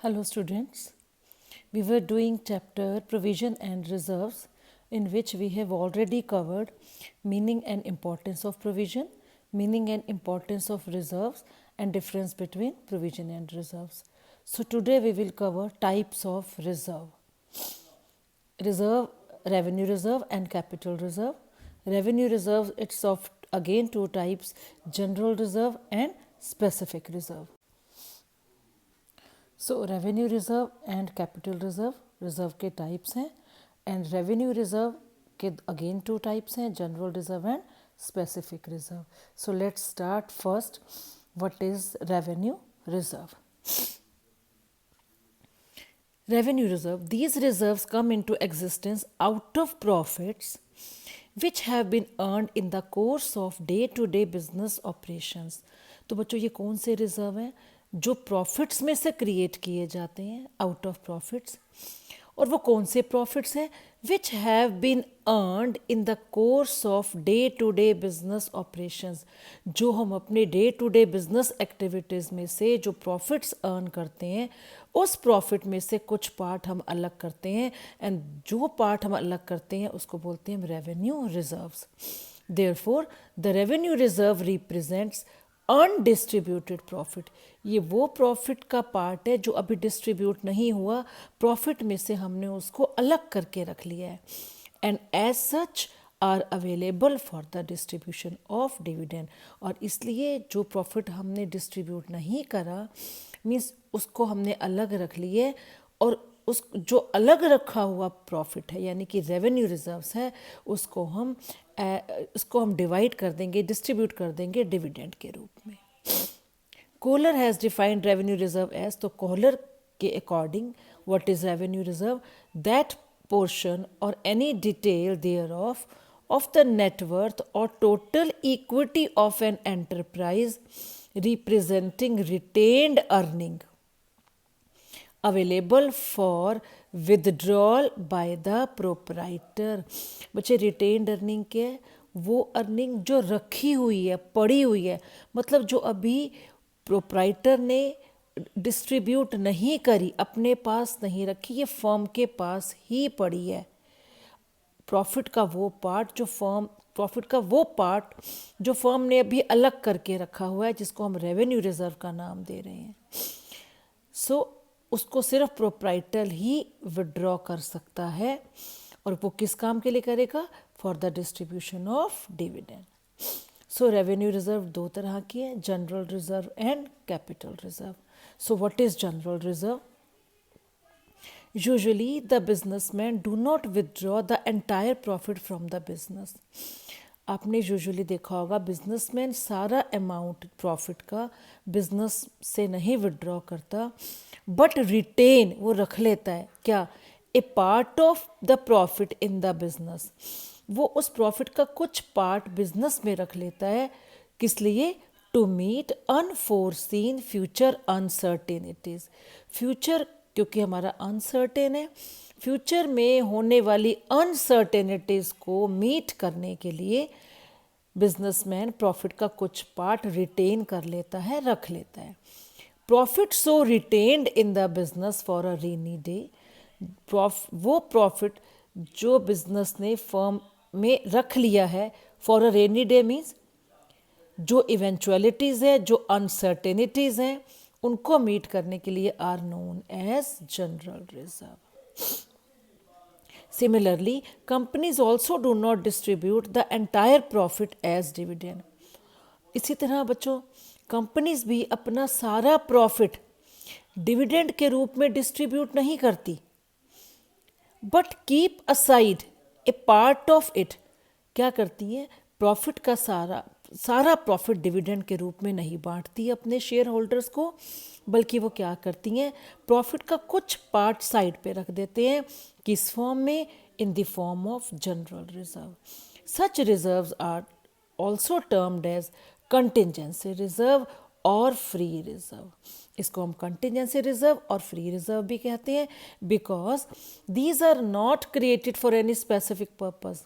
Hello students, we were doing chapter provision and reserves in which we have already covered meaning and importance of provision, meaning and importance of reserves and difference between provision and reserves. So today we will cover types of reserve. Reserve, revenue reserve and capital reserve. Revenue reserve, it's of again two types, general reserve and specific reserve. So revenue reserve and capital reserve reserve के types हैं and revenue reserve के again two types हैं, general reserve and specific reserve. So let's start first. What is revenue reserve? Revenue reserve. These reserves come into existence out of profits which have been earned in the course of day-to-day business operations. तो बच्चों ये कौन से reserve हैं जो profits में से create किए जाते हैं, आउट ऑफ प्रॉफिट्स. और वो कौन से प्रॉफिट्स हैं? Which have been earned in the course of day to day business operations. जो हम अपने day to day business activities में से जो प्रॉफिट्स अर्न करते हैं, उस प्रॉफिट में से कुछ पार्ट हम अलग करते हैं एंड जो पार्ट हम अलग करते हैं उसको बोलते हैं revenue reserves. Therefore the revenue reserve represents undistributed profit. ये वो प्रॉफिट का पार्ट है जो अभी डिस्ट्रीब्यूट नहीं हुआ, प्रॉफिट में से हमने उसको अलग करके रख लिया है and as such are available for the distribution of dividend. और इसलिए जो प्रॉफिट हमने डिस्ट्रीब्यूट नहीं करा मीन्स उसको हमने अलग रख लिए और उस जो अलग रखा हुआ प्रॉफिट है यानी कि रेवेन्यू रिजर्व्स है उसको हम डिवाइड कर देंगे, डिस्ट्रीब्यूट कर देंगे डिविडेंड के रूप में. Kohler has defined revenue reserve as, तो कोहलर के according what is revenue reserve? That portion or any detail there of the net worth or total equity of an enterprise representing retained earning available for withdrawal by the proprietor. बच्चे retained earning क्या है? वो earning जो रखी हुई है, पड़ी हुई है, मतलब जो अभी प्रोपराइटर ने डिस्ट्रीब्यूट नहीं करी, अपने पास नहीं रखी, ये फर्म के पास ही पड़ी है. प्रॉफिट का वो पार्ट जो फर्म ने अभी अलग करके रखा हुआ है जिसको हम रेवेन्यू रिजर्व का नाम दे रहे हैं. सो उसको सिर्फ प्रोपराइटर ही विड्रॉ कर सकता है और वो किस काम के लिए करेगा? For the distribution of dividend. So revenue reserve दो तरह की है, general reserve and capital reserve. So what is general reserve? Usually the businessman do not withdraw the entire profit from the business. आपने यूजुअली देखा होगा businessman सारा amount profit का business से नहीं विदड्रॉ करता, बट रिटेन वो रख लेता है. क्या? A part of the profit in the business. वो उस प्रॉफिट का कुछ पार्ट बिजनेस में रख लेता है. किस लिए? To meet unforeseen future uncertainties. Future क्योंकि हमारा अनसर्टेन है, फ्यूचर में होने वाली अनसर्टेनिटीज़ को मीट करने के लिए बिजनेसमैन प्रॉफिट का कुछ पार्ट रिटेन कर लेता है, रख लेता है. Profit so retained in the business for a rainy day. वो प्रॉफिट जो बिजनेस ने फर्म में रख लिया है for a rainy day means जो इवेंचुअलिटीज़ है, जो अनसर्टेनिटीज़ हैं, उनको मीट करने के लिए are known as general reserve. Similarly, companies also do not distribute the entire profit as dividend. इसी तरह बच्चों कंपनीज भी अपना सारा प्रॉफिट डिविडेंड के रूप में डिस्ट्रीब्यूट नहीं करती, but keep aside A part of it. क्या करती हैं? प्रॉफिट का सारा प्रॉफिट डिविडेंड के रूप में नहीं बांटती अपने शेयर होल्डर्स को, बल्कि वो क्या करती हैं? प्रॉफिट का कुछ पार्ट साइड पे रख देते हैं. किस फॉर्म में? In the form of general reserve. Such reserves are also termed as contingency reserve और फ्री रिजर्व. इसको हम कंटिजेंसी रिजर्व और फ्री रिजर्व भी कहते हैं because these are not created for any specific purpose.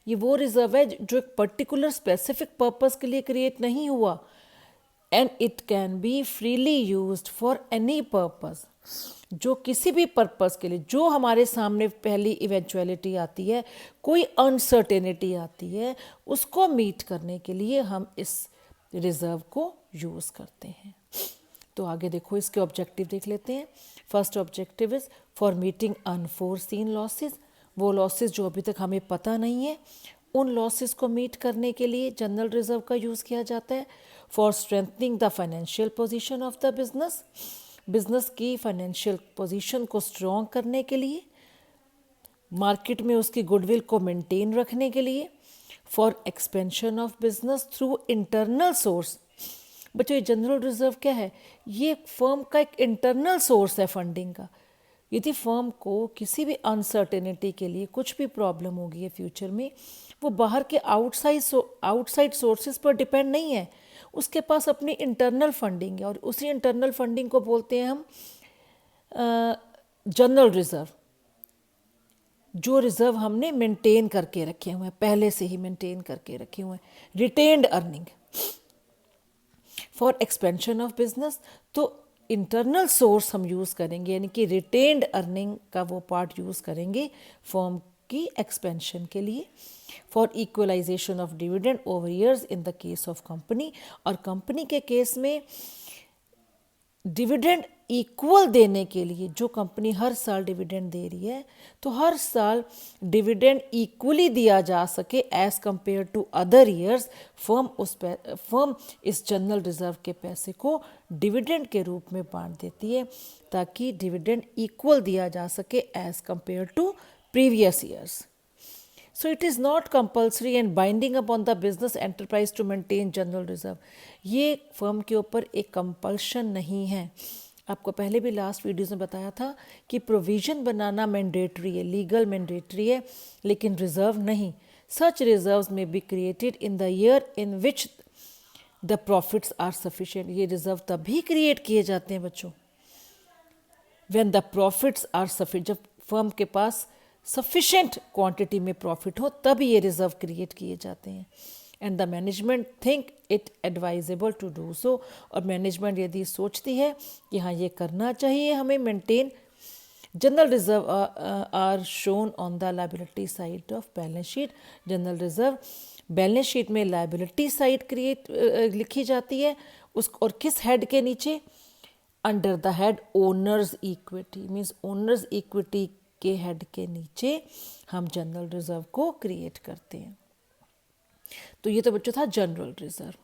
ये वो रिजर्व है जो एक पर्टिकुलर स्पेसिफिक पर्पस के लिए क्रिएट नहीं हुआ and it can be freely used for any purpose. जो किसी भी पर्पस के लिए, जो हमारे सामने पहली इवेंचुअलिटी आती है, कोई अनसर्टेनिटी आती है, उसको मीट करने के लिए हम इस रिजर्व को यूज़ करते हैं। तो आगे देखो, इसके ऑब्जेक्टिव देख लेते हैं। First objective is for meeting unforeseen losses. वो लॉसेस जो अभी तक हमें पता नहीं है, उन लॉसेस को मीट करने के लिए जनरल रिजर्व का यूज़ किया जाता है। For strengthening the financial position of the business, business की फाइनेंशियल पोजीशन को स्ट्रॉन्ग करने के लिए, मार्केट में उसकी गुडविल को मेंटेन रखने के लिए। For expansion of business through internal source. बच्चों, ये जनरल रिजर्व क्या है? ये फर्म का एक इंटरनल सोर्स है फंडिंग का। यदि फर्म को किसी भी अनसर्टेनिटी के लिए कुछ भी प्रॉब्लम होगी है फ्यूचर में, वो बाहर के आउटसाइड सोर्सेज पर डिपेंड नहीं है, उसके पास अपनी इंटरनल फंडिंग है, और उसी इंटरनल फंडिंग को बोलते हैं हम जनरल रिजर्व। जो रिजर्व हमने मेंटेन करके रखे हुए हैं, पहले से ही मेंटेन करके रखे हुए हैं। Retained earning for expansion of business, तो इंटरनल सोर्स हम यूज़ करेंगे, यानी कि रिटेन्ड अर्निंग का वो पार्ट यूज़ करेंगे फर्म की एक्सपेंशन के लिए। For equalization of dividend over years in the case of company, और कंपनी के केस में डिविडेंड इक्वल देने के लिए, जो कंपनी हर साल डिविडेंड दे रही है, तो हर साल डिविडेंड इक्वली दिया जा सके as compare to other years. Firm इस जनरल रिजर्व के पैसे को डिविडेंड के रूप में बांट देती है, ताकि डिविडेंड इक्वल दिया जा सके as compare to previous years. So it is not compulsory and binding upon the business enterprise to maintain general reserve. ये फर्म के ऊपर एक कंपल्शन नहीं है। आपको पहले भी लास्ट वीडियोस में बताया था कि प्रोविज़न बनाना मैंडेटरी है, लीगल मैंडेटरी है, लेकिन रिजर्व नहीं। सच रिजर्व्स में be created in the year in which the profits are sufficient. ये रिजर्व तभी क्रिएट किए जाते हैं बच्चों, when the profits are sufficient, जब फर्म के पास सफिशेंट क्वांटिटी में प्रॉफिट हो, तब ये रिजर्व क्रिएट किए जाते हैं। And the management think it advisable to do so, और मैनेजमेंट यदि सोचती है कि हाँ ये करना चाहिए हमें maintain, general reserve are shown on the liability side of balance sheet. General reserve balance sheet में लायबिलिटी साइड लिखी जाती है उस, और किस हेड के नीचे? Under the head owners equity, means owners equity के हेड के नीचे हम जनरल रिजर्व को क्रिएट करते हैं। तो ये तो बच्चों था जनरल रिजर्व।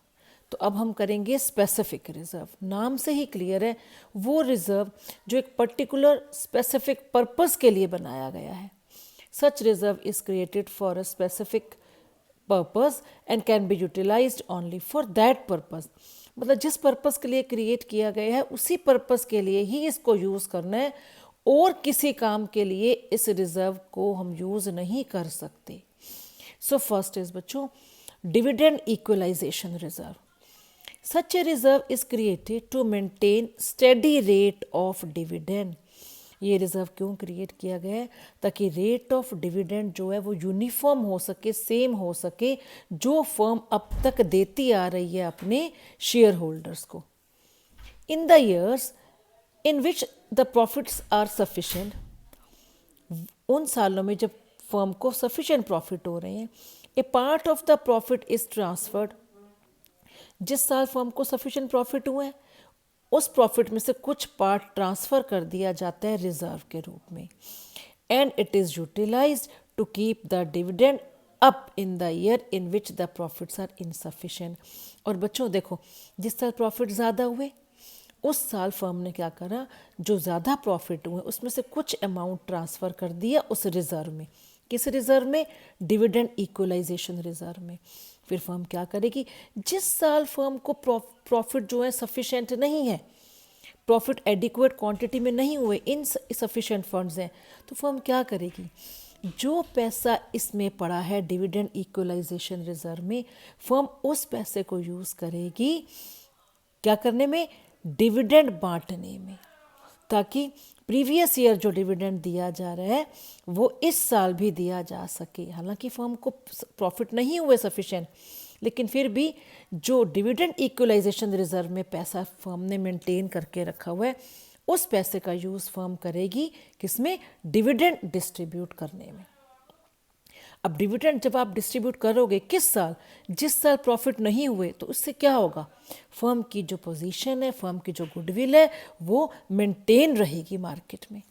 तो अब हम करेंगे स्पेसिफिक रिजर्व। नाम से ही क्लियर है, वो रिजर्व जो एक पर्टिकुलर स्पेसिफिक पर्पस के लिए बनाया गया है। Such reserve is created for a specific purpose and can be utilised only for that purpose. मतलब जिस पर्पस के लिए क्रिएट किया गया है, उसी पर्पस के लिए ही इसको यूज़ करना है, और किसी काम के लिए इस रिजर्व को हम यूज़ नहीं कर सकते। सो फर्स्ट इज बच्चों dividend equalization reserve. Such a reserve is created to maintain steady rate of dividend. ये रिजर्व क्यों क्रिएट किया गया है? ताकि रेट ऑफ डिविडेंड जो है वो यूनिफॉर्म हो सके, सेम हो सके, जो फर्म अब तक देती आ रही है अपने शेयर होल्डर्स को। In the years in which the profits are sufficient, उन सालों में जब फर्म को सफिशेंट प्रॉफिट हो रहे हैं, a part of the profit is transferred. जिस साल फर्म को सफिशेंट प्रॉफिट हुए हैं, उस प्रॉफिट में से कुछ पार्ट ट्रांसफ़र कर दिया जाता है रिजर्व के रूप में, and it is utilized to keep the dividend up in the year in which the profits are insufficient. और बच्चों देखो, जिस साल प्रॉफिट ज़्यादा हुए, उस साल फर्म ने क्या करा, जो ज़्यादा प्रॉफिट हुए उसमें से कुछ अमाउंट ट्रांसफ़र कर दिया उस रिज़र्व में। किस रिज़र्व में? डिविडेंड इक्वलाइजेशन रिज़र्व में। फिर फर्म क्या करेगी, जिस साल फर्म को प्रॉफिट जो है सफिशेंट नहीं है, प्रॉफिट एडिक्वेट क्वांटिटी में नहीं हुए, इनसफिशेंट फंड्स हैं, तो फर्म क्या करेगी, जो पैसा इसमें पड़ा है डिविडेंड इक्वलाइजेशन रिज़र्व में, फर्म उस पैसे को यूज़ करेगी क्या करने में? डिविडेंड बांटने में, ताकि प्रीवियस ईयर जो डिविडेंड दिया जा रहा है वो इस साल भी दिया जा सके। हालांकि फर्म को प्रॉफिट नहीं हुए सफिशेंट, लेकिन फिर भी जो डिविडेंड इक्वलाइजेशन रिजर्व में पैसा फर्म ने मेंटेन करके रखा हुआ है, उस पैसे का यूज़ फर्म करेगी किसमें? डिविडेंड डिस्ट्रीब्यूट करने में। अब डिविडेंड जब आप डिस्ट्रीब्यूट करोगे किस साल? जिस साल प्रॉफिट नहीं हुए, तो उससे क्या होगा? फर्म की जो पोजीशन है, फर्म की जो गुडविल है, वो मेंटेन रहेगी मार्केट में।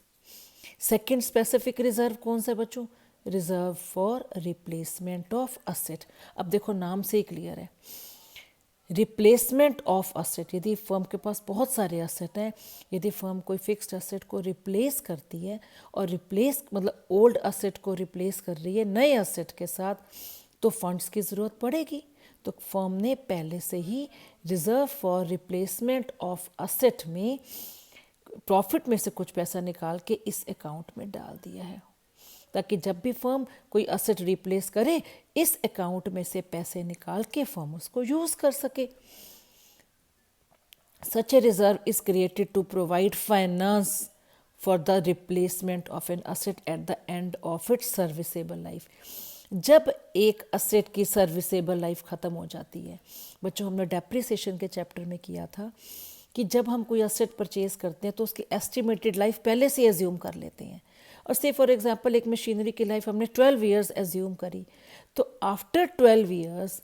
सेकंड स्पेसिफिक रिजर्व कौन सा बच्चों? Reserve for replacement of asset. अब देखो नाम से ही क्लियर है, रिप्लेसमेंट ऑफ असेट। यदि फर्म के पास बहुत सारे असेट हैं, यदि फर्म कोई फिक्स्ड असेट को रिप्लेस करती है, और रिप्लेस मतलब ओल्ड असेट को रिप्लेस कर रही है नए असेट के साथ, तो फंड्स की ज़रूरत पड़ेगी। तो फर्म ने पहले से ही reserve for replacement of asset में प्रॉफिट में से कुछ पैसा निकाल के इस अकाउंट में डाल दिया है, ताकि जब भी फर्म कोई असेट रिप्लेस करे, इस अकाउंट में से पैसे निकाल के फर्म उसको यूज़ कर सके। Such a reserve is created to provide finance for the replacement of an asset at the end of its serviceable life. जब एक असेट की सर्विसेबल लाइफ ख़त्म हो जाती है, बच्चों हमने डेप्रिसिएशन के चैप्टर में किया था कि जब हम कोई असेट परचेज करते हैं तो उसकी एस्टिमेटेड लाइफ पहले से एज्यूम कर लेते हैं। और से फॉर एग्जांपल एक मशीनरी की लाइफ हमने 12 इयर्स एज्यूम करी, तो आफ्टर 12 इयर्स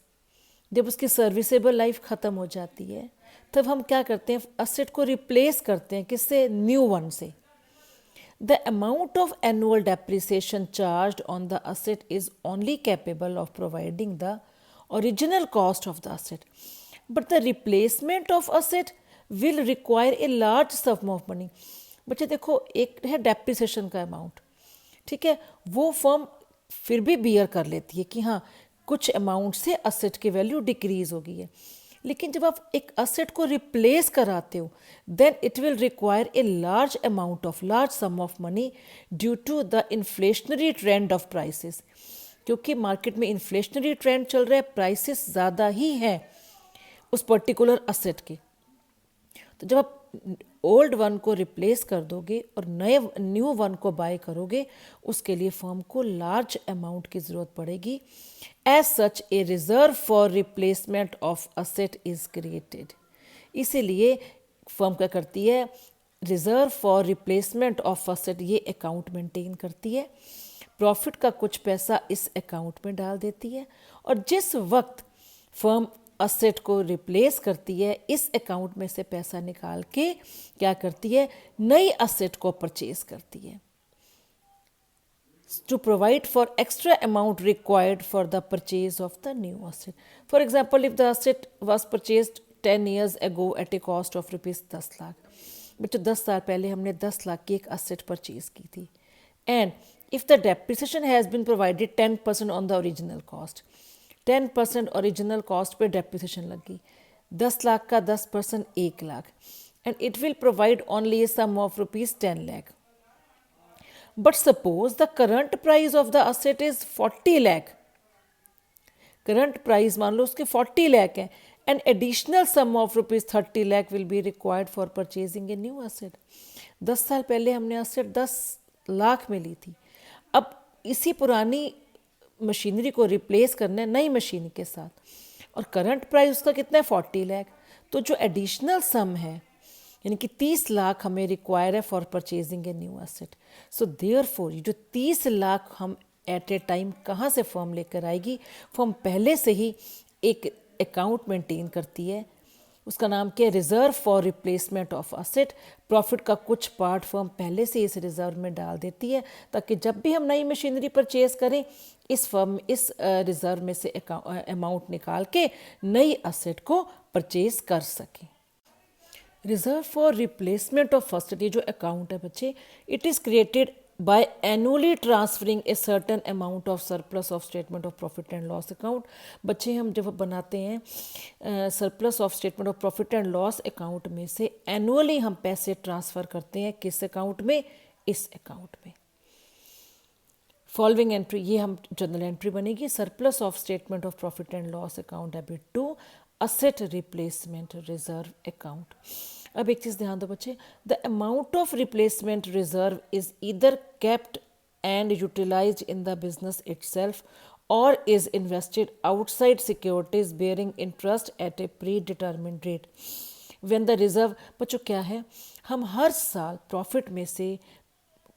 जब उसकी सर्विसेबल लाइफ ख़त्म हो जाती है, तब हम क्या करते हैं? असेट को रिप्लेस करते हैं किससे? न्यू वन से। The amount of annual depreciation charged on the asset is only capable of providing the original cost of the asset. But the replacement of asset will require a large sum of money. बच्चे देखो, एक है depreciation का amount, ठीक है, वो firm फिर भी बियर कर लेती है कि हाँ कुछ अमाउंट से असेट की वैल्यू डिक्रीज हो गई है। लेकिन जब आप एक असेट को रिप्लेस कराते हो, then it will require a large amount of large sum of money due to the inflationary trend of prices. क्योंकि मार्केट में इन्फ्लेशनरी ट्रेंड चल रहा है, प्राइसेस ज़्यादा ही हैं उस पर्टिकुलर असेट के। तो जब आप ओल्ड वन को रिप्लेस कर दोगे और न्यू वन को बाय करोगे, उसके लिए फर्म को लार्ज अमाउंट की ज़रूरत पड़ेगी। As such a reserve for replacement of asset is created. इसीलिए फर्म क्या करती है? Reserve for replacement of asset ये अकाउंट मेंटेन करती है, प्रॉफिट का कुछ पैसा इस अकाउंट में डाल देती है, और जिस वक्त फर्म असेट को रिप्लेस करती है, इस अकाउंट में से पैसा निकाल के क्या करती है? नई असेट को परचेज करती है, to provide for extra amount required for the purchase of the new asset. For example, if the asset was purchased 10 years ago at a cost of rupees 10 lakh, बच्चों 10 साल पहले हमने 10 लाख की एक असेट परचेज की थी, and if the depreciation has been provided 10% on the original cost, 10% original cost पे depreciation लगी, 10 लाख का 10% 1 lakh, and it will provide only a sum of rupees 10 lakh. But suppose the current price of the asset is 40 lakh. Current price मान लो उसके 40 lakh है, and additional sum of rupees 30 lakh will be required for purchasing a new asset. 10 साल पहले हमने asset 10 lakh में ली थी, अब इसी पुरानी मशीनरी को रिप्लेस करना है नई मशीन के साथ, और करंट प्राइस उसका कितना है? 40 लाख। तो जो एडिशनल सम है, यानी कि 30 लाख हमें रिक्वायर है for purchasing a new asset. So therefore ये जो 30 लाख हम एट ए टाइम कहाँ से फर्म लेकर आएगी? फर्म पहले से ही एक अकाउंट मेंटेन करती है, उसका नाम क्या है? Reserve for replacement of asset. Profit का कुछ पार्ट फर्म पहले से इस रिजर्व में डाल देती है, ताकि जब भी हम नई मशीनरी परचेज करें, इस फर्म इस रिजर्व में से अमाउंट निकाल के नई असेट को परचेज कर सकें। Reserve for replacement of first, ये जो अकाउंट है बच्चे, it is created by annually transferring a certain amount of surplus of statement of profit and loss account. बच्चे हम जब बनाते हैं surplus of statement of profit and loss account में से एनुअली हम पैसे ट्रांसफ़र करते हैं किस अकाउंट में? इस अकाउंट में। फॉलोइंग एंट्री, ये हम जनरल एंट्री बनेगी, surplus of statement of profit and loss account debit to asset replacement reserve account. अब एक चीज़ ध्यान दो बच्चे, the amount of replacement reserve is either kept and utilised in the business itself or is invested outside securities bearing interest at a predetermined rate. When the reserve, बच्चों क्या है, हम हर साल प्रॉफिट में से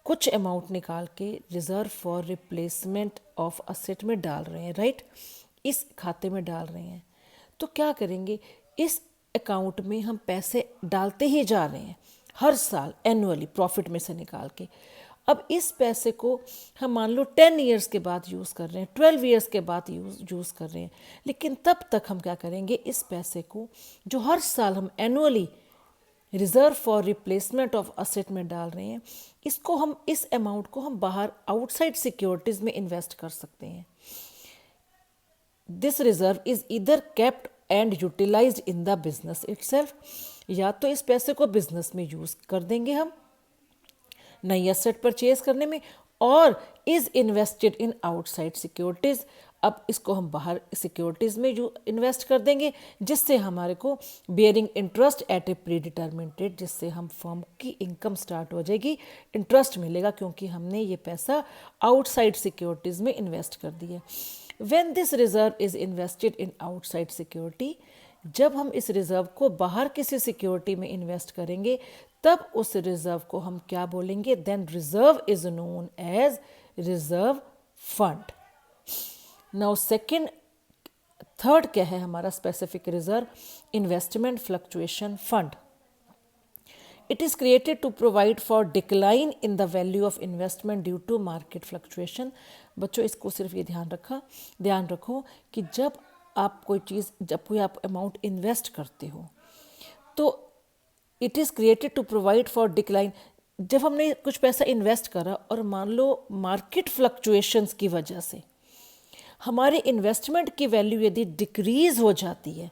कुछ अमाउंट निकाल के reserve for replacement of asset में डाल रहे हैं, राइट, इस खाते में डाल रहे हैं। तो क्या करेंगे, इस अकाउंट में हम पैसे डालते ही जा रहे हैं हर साल एनुअली प्रॉफिट में से निकाल के। अब इस पैसे को हम मान लो 10 ईयर्स के बाद यूज़ कर रहे हैं, 12 ईयर्स के बाद यूज़ कर रहे हैं, लेकिन तब तक हम क्या करेंगे, इस पैसे को जो हर साल हम annually reserve for replacement of asset में डाल रहे हैं, इसको हम, इस अमाउंट को हम बाहर आउटसाइड सिक्योरिटीज़ में इन्वेस्ट कर सकते हैं। This reserve is either kept and utilised in the business itself, या तो इस पैसे को बिजनेस में यूज़ कर देंगे हम नई एसेट परचेज करने में, और is invested in outside securities. अब इसको हम बाहर सिक्योरिटीज़ में इन्वेस्ट कर देंगे, जिससे हमारे को bearing interest at a predetermined rate, जिससे हम फर्म की इनकम स्टार्ट हो जाएगी, इंटरेस्ट मिलेगा क्योंकि हमने ये पैसा आउटसाइड सिक्योरिटीज़ में इन्वेस्ट कर दिया। When this reserve is invested in outside security, जब हम इस रिजर्व को बाहर किसी सिक्योरिटी में इन्वेस्ट करेंगे, तब उस रिजर्व को हम क्या बोलेंगे, then reserve is known as reserve fund. Now second, third क्या है हमारा specific reserve, investment fluctuation fund. It is created to provide for decline in the value of investment due to market fluctuation. बच्चों इसको सिर्फ ये ध्यान रखो कि जब आप कोई चीज़, जब कोई आप अमाउंट इन्वेस्ट करते हो, तो it is created to provide for decline. जब हमने कुछ पैसा इन्वेस्ट करा और मान लो मार्केट फ्लक्चुएशंस की वजह से हमारे इन्वेस्टमेंट की वैल्यू यदि डिक्रीज हो जाती है,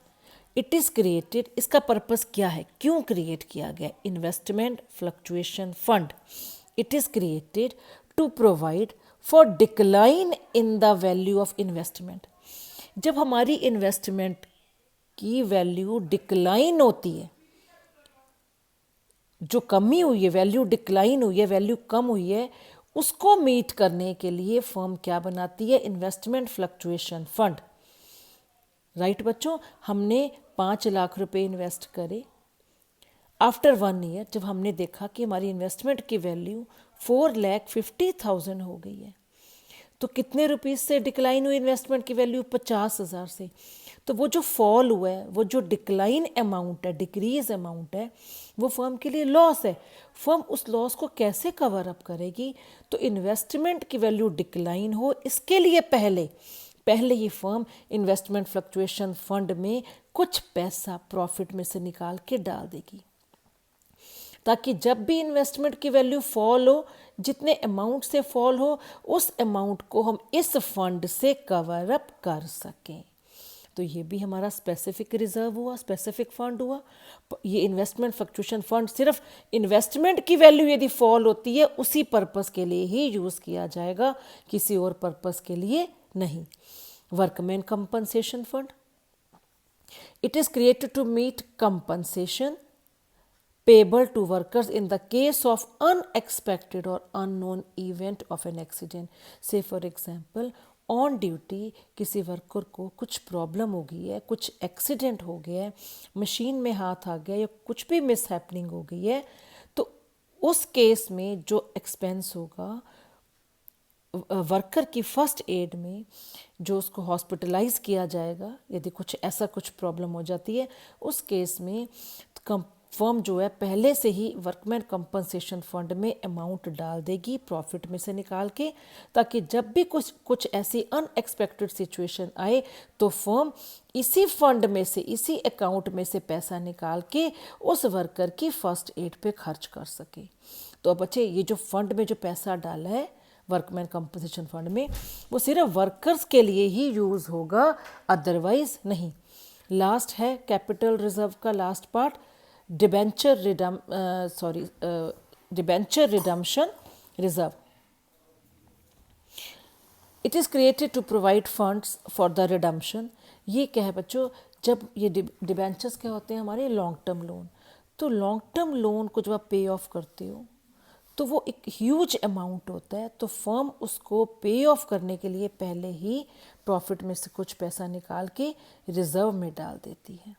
इट इज़ क्रिएटेड, इसका पर्पस क्या है, क्यों क्रिएट किया गया, investment fluctuation fund. It is created to provide for decline in the value of investment. जब हमारी इन्वेस्टमेंट की वैल्यू डिक्लाइन होती है, जो कमी हुई है, वैल्यू डिक्लाइन हुई है, वैल्यू कम हुई है, उसको मीट करने के लिए फर्म क्या बनाती है, इन्वेस्टमेंट फ्लक्चुएशन फंड। राइट बच्चों, हमने 5 लाख रुपए इन्वेस्ट करे, आफ्टर 1 ईयर जब हमने देखा कि हमारी इन्वेस्टमेंट की वैल्यू 4,50,000 हो गई है, तो कितने रुपीस से डिक्लाइन हुई इन्वेस्टमेंट की वैल्यू, 50,000 से। तो वो जो फॉल हुआ है, वो जो डिक्लाइन अमाउंट है, डिक्रीज अमाउंट है, वो फर्म के लिए लॉस है। फर्म उस लॉस को कैसे कवर अप करेगी, तो इन्वेस्टमेंट की वैल्यू डिक्लाइन हो, इसके लिए पहले ये फर्म इन्वेस्टमेंट फ्लक्चुएशन फंड में कुछ पैसा प्रॉफिट में से निकाल के डाल देगी, ताकि जब भी इन्वेस्टमेंट की वैल्यू फॉल हो, जितने अमाउंट से फॉल हो, उस अमाउंट को हम इस फंड से कवर अप कर सकें। तो ये भी हमारा स्पेसिफिक रिजर्व हुआ, स्पेसिफिक फंड हुआ। ये इन्वेस्टमेंट फ्लक्चुएशन फंड सिर्फ इन्वेस्टमेंट की वैल्यू यदि फॉल होती है, उसी पर्पस के लिए ही यूज़ किया जाएगा, किसी और पर्पस के लिए नहीं। Workman compensation fund, it is created to meet compensation payable to workers in the case of unexpected or unknown event of an accident. Say for example, on duty किसी वर्कर को कुछ प्रॉब्लम हो गई है, कुछ एक्सीडेंट हो गया है, मशीन में हाथ आ गया या कुछ भी मिस हैपनिंग हो गई है, तो उस केस में जो एक्सपेंस होगा वर्कर की फर्स्ट एड में, जो उसको हॉस्पिटलाइज किया जाएगा यदि कुछ ऐसा कुछ प्रॉब्लम हो जाती है, उस केस में फर्म जो है पहले से ही वर्कमैन कंपनसेशन फंड में अमाउंट डाल देगी प्रॉफिट में से निकाल के, ताकि जब भी कुछ ऐसी अनएक्सपेक्टेड सिचुएशन आए तो फर्म इसी फंड में से, इसी अकाउंट में से पैसा निकाल के उस वर्कर की फर्स्ट एड पे खर्च कर सके। तो अब बच्चे, ये जो फंड में जो पैसा डाला है वर्कमैन कंपनसेशन फंड में, वो सिर्फ वर्कर्स के लिए ही यूज़ होगा, अदरवाइज नहीं। लास्ट है कैपिटल रिजर्व का last part, debenture redemption reserve. It is created to provide funds for the redemption. ये क्या है बच्चों, जब ये डिबेंचर्स क्या होते हैं, हमारे लॉन्ग टर्म लोन। तो लॉन्ग टर्म लोन को जब आप पे ऑफ करते हो तो वो एक ह्यूज अमाउंट होता है, तो फर्म उसको पे ऑफ करने के लिए पहले ही प्रॉफिट में से कुछ पैसा निकाल के रिजर्व में डाल देती है।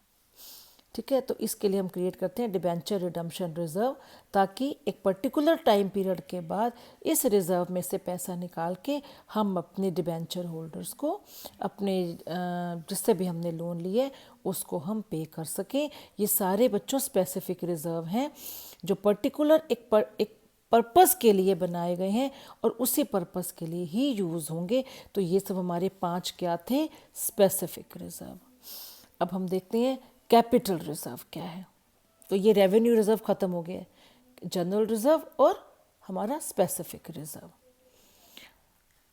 ठीक है, तो इसके लिए हम क्रिएट करते हैं डिबेंचर रिडम्पशन रिजर्व, ताकि एक पर्टिकुलर टाइम पीरियड के बाद इस रिजर्व में से पैसा निकाल के हम अपने डिबेंचर होल्डर्स को अपने जिससे भी हमने लोन लिए उसको हम पे कर सकें। ये सारे बच्चों स्पेसिफिक रिजर्व हैं जो पर्टिकुलर एक पर्पस के लिए बनाए गए हैं और उसी पर्पस के लिए ही यूज़ होंगे। तो ये सब हमारे 5 क्या थे, स्पेसिफिक रिजर्व। अब हम देखते हैं कैपिटल रिजर्व क्या है। तो ये रेवेन्यू रिजर्व ख़त्म हो गया है, जनरल रिजर्व और हमारा स्पेसिफिक रिजर्व।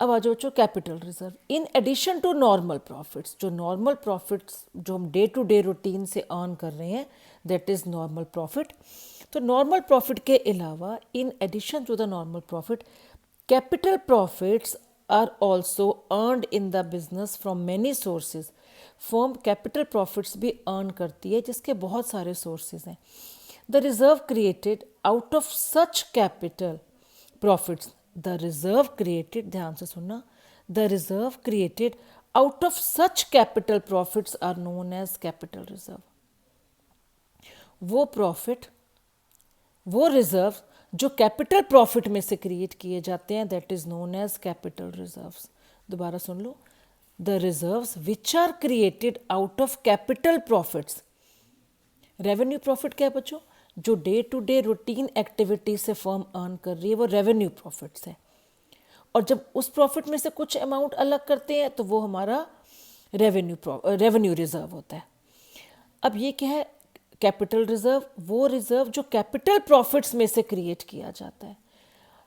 अब आ जाओ capital reserve. In addition to normal profits, जो नॉर्मल प्रॉफिट्स जो हम डे टू डे रूटीन से अर्न कर रहे हैं, दैट इज़ नॉर्मल प्रॉफिट। तो नॉर्मल प्रॉफिट के अलावा in addition to the normal profit, capital profits are also earned in the business from many sources. Firm capital profits भी earn करती है जिसके बहुत सारे सोर्सेज हैं। The reserve created out of such capital profits, the reserve created, ध्यान से सुनना, the reserve created out of such capital profits are known as capital reserve. वो प्रॉफिट, वो रिजर्व जो कैपिटल प्रॉफिट में से क्रिएट किए जाते हैं, that is known as capital reserves. दोबारा सुन लो, the reserves which are created out of capital profits. Revenue profit क्या है बच्चों, जो day to day routine activity से फर्म अर्न कर रही है वो रेवेन्यू प्रॉफिट्स है। और जब उस प्रॉफिट में से कुछ अमाउंट अलग करते हैं तो वो हमारा रेवेन्यू रिजर्व होता है। अब ये क्या है, कैपिटल रिजर्व, वो रिजर्व जो कैपिटल प्रॉफिट्स में से क्रिएट किया जाता है।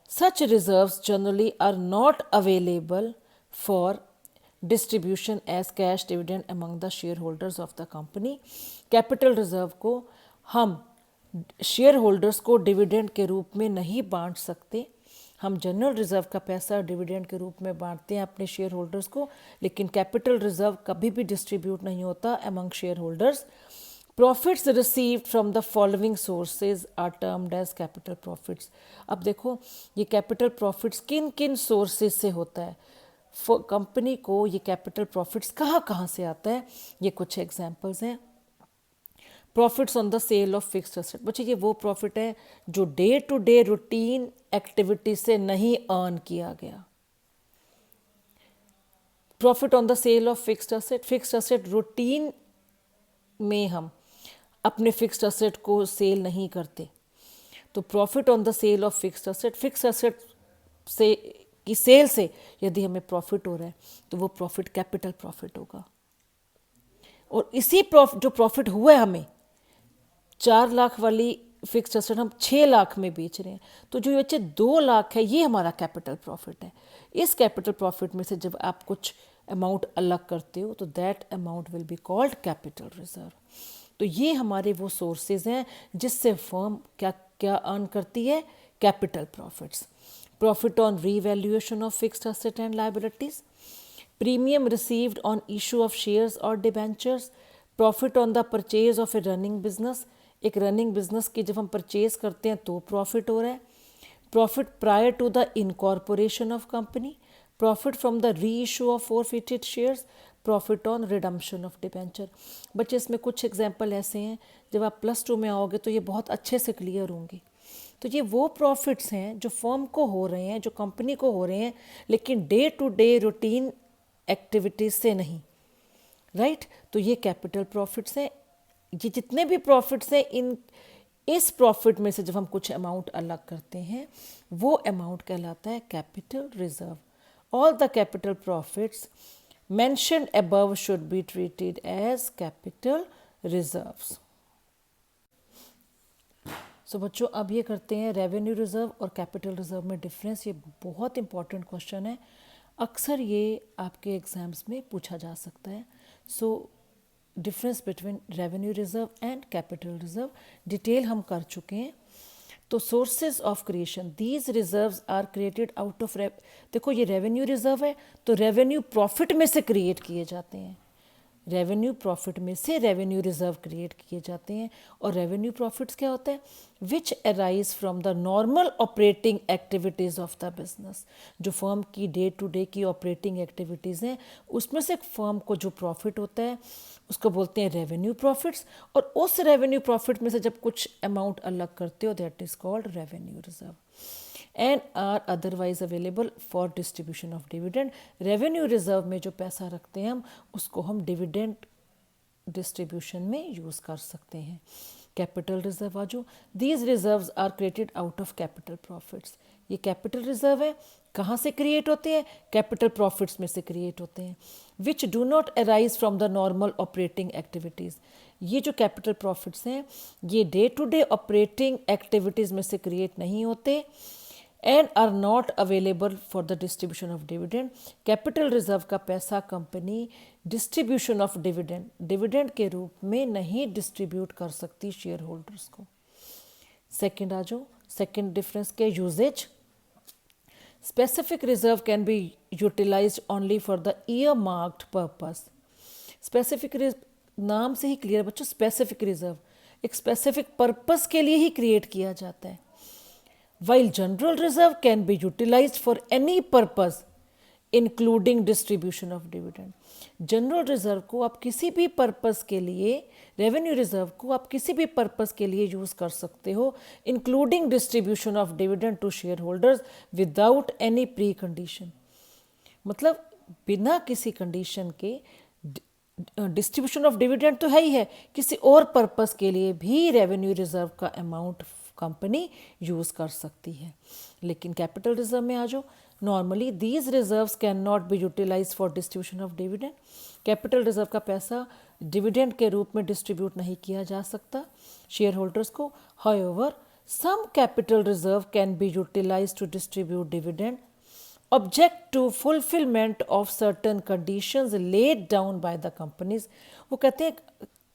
Such reserves generally are not available for distribution as cash dividend among the share holders of the company. Capital reserve को हम शेयर होल्डर्स को डिविडेंड के रूप में नहीं बांट सकते। हम जनरल रिजर्व का पैसा डिविडेंड के रूप में बांटते हैं अपने शेयर होल्डर्स को, लेकिन कैपिटल रिजर्व कभी भी डिस्ट्रीब्यूट नहीं होता among share holders. Profits received from the following sources are termed as capital profits. अब देखो ये कैपिटल प्रॉफिट्स किन किन सोर्सेज से होता है, कंपनी को ये कैपिटल प्रॉफिट्स कहाँ कहाँ से आता है, ये कुछ एग्जांपल्स हैं। Profits on the sale of fixed asset, बच्चे ये वो प्रॉफिट है जो day to day routine activity से नहीं अर्न किया गया। Profit on the sale of fixed asset, fixed asset routine में हम अपने फिक्स्ड एसेट को सेल नहीं करते, तो profit on the sale of fixed asset, fixed asset से की सेल से यदि हमें प्रॉफिट हो रहा है तो वो प्रॉफिट कैपिटल प्रॉफिट होगा। और इसी जो प्रॉफिट हुआ है हमें 4 लाख वाली फिक्स्ड एसेट हम 6 लाख में बेच रहे हैं, तो जो बच्चे 2 लाख है ये हमारा कैपिटल प्रॉफिट है। इस कैपिटल प्रॉफिट में से जब आप कुछ अमाउंट अलग करते हो तो that amount will be called capital reserve. तो ये हमारे वो सोर्सेज हैं जिससे फर्म क्या क्या अर्न करती है, capital profits. Profit on revaluation of fixed asset and liabilities, premium received on issue of shares और debentures, profit on the purchase of a running business, एक रनिंग बिजनेस की जब हम परचेज करते हैं तो प्रॉफिट हो रहा है। Profit prior to the incorporation of company, profit from the reissue of forfeited shares, profit on redemption of debenture. बच्चे इसमें कुछ एग्जाम्पल ऐसे हैं जब आप +2 में आओगे तो ये बहुत अच्छे से क्लियर होंगे। तो ये वो प्रॉफिट्स हैं जो फर्म को हो रहे हैं, जो कंपनी को हो रहे हैं, लेकिन day to day routine activities से नहीं, राइट। तो ये कैपिटल प्रॉफिट्स हैं। ये जितने भी प्रॉफिट्स हैं इस प्रॉफिट में से जब हम कुछ अमाउंट अलग करते हैं वो अमाउंट कहलाता है capital reserve. All the capital profits mentioned above should be treated as capital reserves. So बच्चों अब ये करते हैं रेवेन्यू रिजर्व और कैपिटल रिजर्व में डिफरेंस। ये बहुत इंपॉर्टेंट क्वेश्चन है, अक्सर ये आपके एग्जाम्स में पूछा जा सकता है। So difference between revenue reserve and capital reserve detail हम कर चुके हैं। तो sources of creation, these reserves are created out of, देखो ये रेवेन्यू रिजर्व है तो रेवेन्यू प्रॉफिट में से क्रिएट किए जाते हैं। रेवेन्यू प्रॉफिट में से रेवेन्यू रिजर्व क्रिएट किए जाते हैं। और रेवेन्यू प्रॉफिट्स क्या होता है? विच arise from the normal operating activities of the business. जो फर्म की डे टू डे की ऑपरेटिंग एक्टिविटीज़ हैं उसमें से फर्म को जो प्रॉफिट होता है उसको बोलते हैं रेवेन्यू प्रॉफिट्स। और उस रेवेन्यू प्रॉफिट में से जब कुछ अमाउंट अलग करते हो that is called revenue reserve and are otherwise available for distribution of dividend. Revenue reserve में जो पैसा रखते हैं हम उसको हम डिविडेंड डिस्ट्रीब्यूशन में यूज़ कर सकते हैं। कैपिटल रिजर्व आजो, these reserves are created out of capital profits. ये कैपिटल रिजर्व है, कहाँ से क्रिएट होते हैं? कैपिटल प्रॉफिट्स में से क्रिएट होते हैं। Which do not arise from the normal operating activities. ये जो कैपिटल प्रॉफिट्स हैं ये day to day operating activities में से क्रिएट नहीं होते and are not available for the distribution of dividend. Capital reserve का पैसा कंपनी डिस्ट्रीब्यूशन ऑफ डिविडेंड के रूप में नहीं डिस्ट्रीब्यूट कर सकती शेयर होल्डर्स को। सेकेंड आ जाओ, सेकेंड डिफरेंस के uses. Specific reserve can be utilised only for the earmarked purpose. Specific नाम से ही क्लियर बच्चों, स्पेसिफिक रिजर्व एक स्पेसिफिक पर्पस के लिए ही क्रिएट किया जाता है। While general reserve can be utilized for any purpose including distribution of dividend। General reserve को आप किसी भी पर्पस के लिए, रेवेन्यू रिजर्व को आप किसी भी पर्पस के लिए यूज़ कर सकते हो including distribution of dividend to share holders without any precondition. मतलब बिना किसी कंडीशन के डिस्ट्रीब्यूशन ऑफ डिविडेंड तो है ही है, किसी और पर्पस के लिए भी रेवेन्यू रिजर्व का अमाउंट कंपनी यूज़ कर सकती है। लेकिन कैपिटल रिजर्व में आ जाओ, normally these reserves can not be utilise for distribution of dividend. Capital reserve का पैसा डिविडेंड के रूप में डिस्ट्रीब्यूट नहीं किया जा सकता शेयर होल्डर्स को। However some capital reserve can be utilise to distribute dividend object to fulfilment of certain conditions laid down by the companies. वो कहते हैं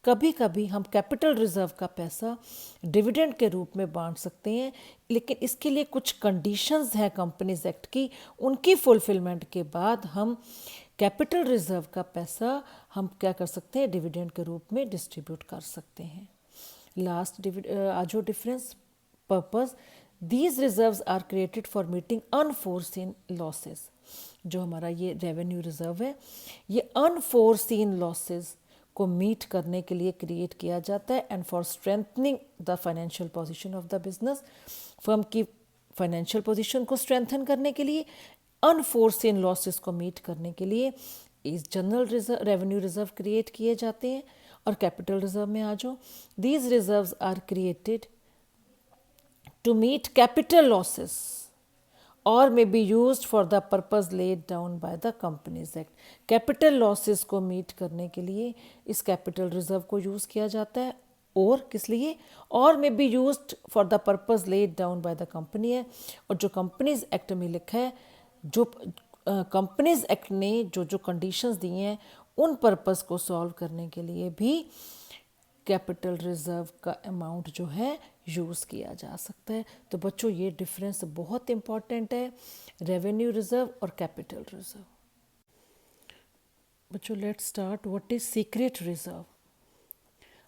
कभी कभी हम कैपिटल रिजर्व का पैसा डिविडेंड के रूप में बांट सकते हैं, लेकिन इसके लिए कुछ कंडीशंस हैं कंपनीज एक्ट की, उनकी फुलफिलमेंट के बाद हम कैपिटल रिजर्व का पैसा हम क्या कर सकते हैं? डिविडेंड के रूप में डिस्ट्रीब्यूट कर सकते हैं। लास्ट आजो difference purpose, these reserves are created for meeting unforeseen losses. जो हमारा ये रेवेन्यू रिजर्व है ये अनफोर्सीन लॉसेस को मीट करने के लिए क्रिएट किया जाता है and for strengthening the financial position of the business. Firm की फाइनेंशियल पोजीशन को स्ट्रेंथन करने के लिए, अनफोर्सीन लॉसेस को मीट करने के लिए इस general reserve revenue reserve create किए जाते हैं। और कैपिटल रिजर्व में आ जाओ, these reserves are created to meet capital losses और may be used for the purpose laid down by the companies act. Capital losses को मीट करने के लिए इस कैपिटल रिजर्व को यूज़ किया जाता है। और किस लिए? और may be used for the purpose laid down by the company है। और जो कंपनीज एक्ट में लिखा है, जो कंपनीज एक्ट ने जो जो कंडीशंस दी हैं उन पर्पस को सॉल्व करने के लिए भी कैपिटल रिजर्व का अमाउंट जो है यूज़ किया जा सकता है। तो बच्चों ये डिफरेंस बहुत इंपॉर्टेंट है, रेवेन्यू रिजर्व और कैपिटल रिजर्व। बच्चों let's start, what is secret reserve?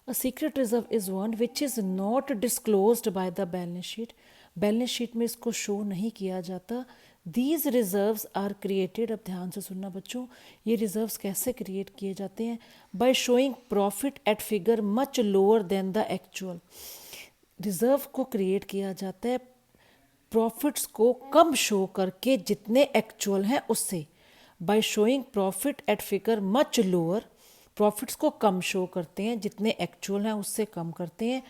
A secret reserve is one which is not disclosed by the balance sheet. Balance sheet में इसको शो नहीं किया जाता। दीज रिजर्व्स आर क्रिएटेड, अब ध्यान से सुनना बच्चों, ये रिजर्व्स कैसे क्रिएट किए जाते हैं? By showing profit at figure much lower than the actual. Reserve को क्रिएट किया जाता है प्रॉफिट्स को कम शो करके जितने एक्चुअल हैं उससे। By showing profit at figure much lower, profits को कम शो करते हैं जितने एक्चुअल हैं उससे कम करते हैं।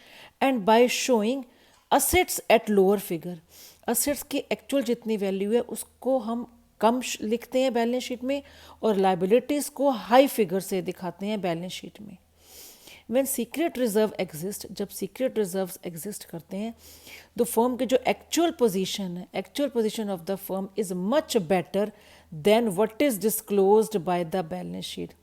And by showing assets at lower figure, assets की एक्चुअल जितनी वैल्यू है उसको हम कम लिखते हैं बैलेंस शीट में और लाइबिलिटीज़ को हाई फिगर से दिखाते हैं बैलेंस शीट में। व्हेन सीक्रेट रिजर्व एग्जिस्ट, जब सीक्रेट रिजर्व्स एग्जिस्ट करते हैं तो फर्म के जो एक्चुअल पोजीशन है, actual position of the firm is much better than what is disclosed by the balance sheet.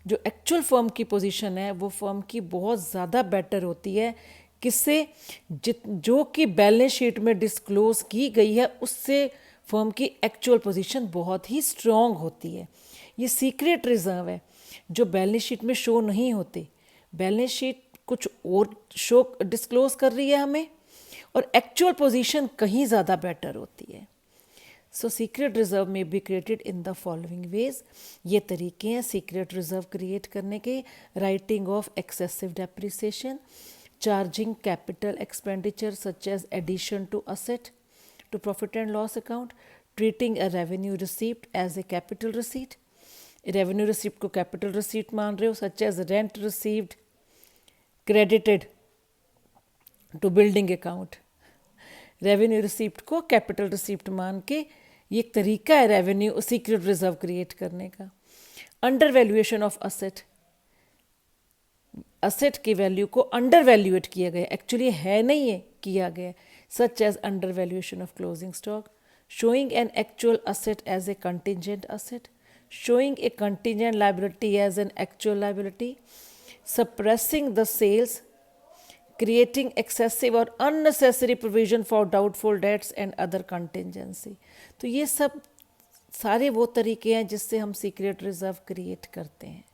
जो एक्चुअल फर्म की पोजीशन है वो फर्म की बहुत ज़्यादा बेटर होती है, किससे? जो कि बैलेंस शीट में डिस्क्लोज की गई है उससे फर्म की एक्चुअल पोजीशन बहुत ही स्ट्रॉन्ग होती है। ये सीक्रेट रिजर्व है जो बैलेंस शीट में शो नहीं होते। बैलेंस शीट कुछ और शो डिस्क्लोज कर रही है हमें और एक्चुअल पोजीशन कहीं ज़्यादा बेटर होती है। सो सीक्रेट रिजर्व में be created in the following ways. ये तरीके हैं सीक्रेट रिजर्व क्रिएट करने के: writing off excessive depreciation, charging capital expenditure such as addition to asset to profit and loss account, treating a revenue receipt as a capital receipt. Revenue receipt को capital receipt मान रहे हो, such as rent received credited to building account. Revenue receipt को capital receipt मान के ये एक तरीका है रेवेन्यू सीक्रेट रिजर्व क्रिएट करने का। Under valuation of asset, asset की वैल्यू को अंडर वैल्यूएट किया गया, एक्चुअली है नहीं है, किया गया, such as under valuation of closing stock. Showing an actual asset as a contingent asset, showing a contingent liability as an actual liability, suppressing the sales, creating excessive or unnecessary provision for doubtful debts and other contingency। तो ये सब सारे वो तरीके हैं जिससे हम secret reserve create करते हैं।